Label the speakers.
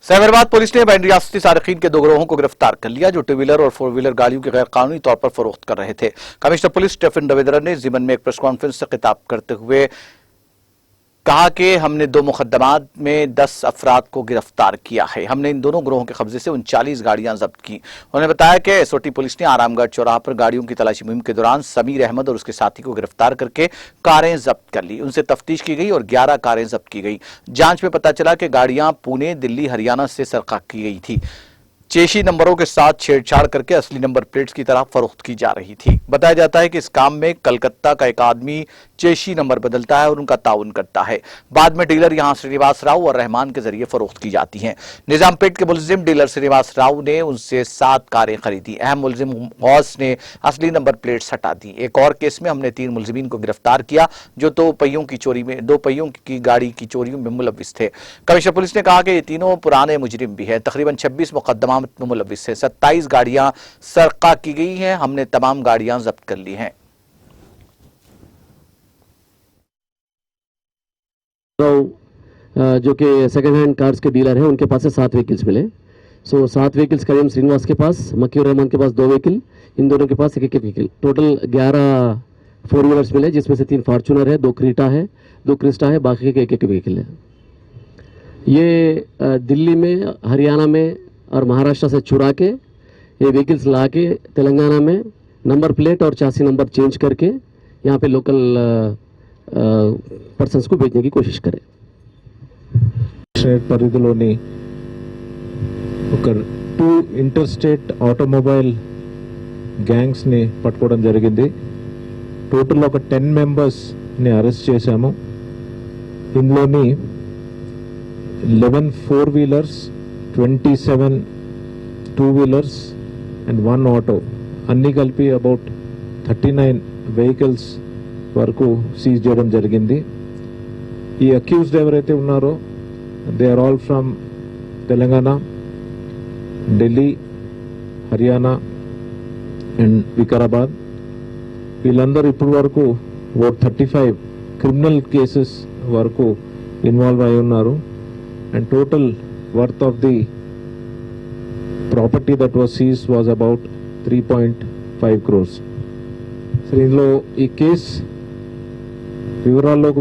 Speaker 1: Cyberabad police ने ban रियासती सारिकीन के 2 गिरोहों को गिरफ्तार कर लिया जो 2 व्हीलर और 4 व्हीलर गाड़ियों की गैर कानूनी तौर पर फरोख्त कर रहे थे। कमिश्नर पुलिस स्टेफन रविंद्रन ने जीवन में एक प्रेस कॉन्फ्रेंस से खिताब करते हुए कहा कि हमने 2 मुकदमात में 10 अफराद को गिरफ्तार किया है। हमने इन दोनों गिरोहों के कब्जे से 39 गाड़ियां जब्त की। उन्होंने बताया कि एसओटी पुलिस ने आरामगढ़ चौराहा पर गाड़ियों की तलाशी मुहिम के दौरान समीर अहमद और उसके साथी को गिरफ्तार करके कारें जब्त कर ली। उनसे तफ्तीश की गई और 11 कारें जब्त की गई। जांच में पता चला कि गाड़ियां पुणे, दिल्ली, हरियाणा से सरका की गई थी। चेशी नंबरों के साथ छेड़छाड़ करके असली नंबर प्लेट्स की तरह फरोख्त की जा रही थी। बताया जाता है कि इस काम में कलकत्ता का एक आदमी चेशी नंबर बदलता है और उनका ताउन करता है। बाद में डीलर यहां श्रीनिवास राव और रहमान के जरिए फरोख्त की जाती हैं। निजामपेट के मुलजिम डीलर श्रीनिवास राव ने उनसे 7 कारें खरीदी। अहम मुलजिम गौस ने असली नंबर प्लेट्स हटा दी। एक और केस में हमने 3 मुलजिमीन को गिरफ्तार किया जो 2 पहियों की गाड़ी की चोरियों में मुलविस थे। कमिश्नर पुलिस ने कहा कि ये तीनों पुराने मुजरिम भी हैं। तकरीबन 26 मुकदमा में मुलविस है। 27 गाड़ियां सरका की गई हैं। हमने तमाम गाड़ियां जब्त कर ली हैं।
Speaker 2: जो कि सेकंड हैंड कार्स के डीलर हैं, उनके पास से 7 व्हीकल्स मिले। 7 व्हीकल्स करीम श्रीनिवास के पास, मक्की और रहमान के पास 2 व्हीकल, इन दोनों के पास एक व्हीकल, टोटल 11 4 व्हीलर्स मिले, जिसमें से 3 फॉर्चूनर है, 2 क्रीटा है, 2 क्रिस्टा है, बाकी के एक व्हीकल है। ये दिल्ली में, हरियाणा में और महाराष्ट्र से चुरा के ये व्हीकल्स ला के तेलंगाना में नंबर प्लेट और चासी नंबर चेंज करके यहाँ पे लोकल पर्सन्स को बेचने की कोशिश करें।
Speaker 3: పరిధిలోని ఒక 2 ఇంటర్స్టేట్ ఆటోమొబైల్ గ్యాంగ్స్ ని పట్టుకోవడం జరిగింది. టోటల్ ఒక 10 మెంబర్స్ ని అరెస్ట్ చేశాము. ఇందులోని 11 4 వీలర్స్, 27 2 వీలర్స్ అండ్ 1 ఆటో, అన్ని కలిపి అబౌట్ 39 వెహికల్స్ వరకు సీజ్ చేయడం జరిగింది. ఈ అక్యూజ్డ్ ఎవరైతే ఉన్నారో they are all from Telangana, Delhi, Haryana and Vikarabad. వీళ్ళందరూ ఇప్పటి వరకు అబౌట్ 35 క్రిమినల్ కేసెస్ వరకు ఇన్వాల్వ్ అయి ఉన్నారు. And total worth of the property that was seize was about 3.5 crores. So ఇందులో ఈ కేసు వివరాల్లోకి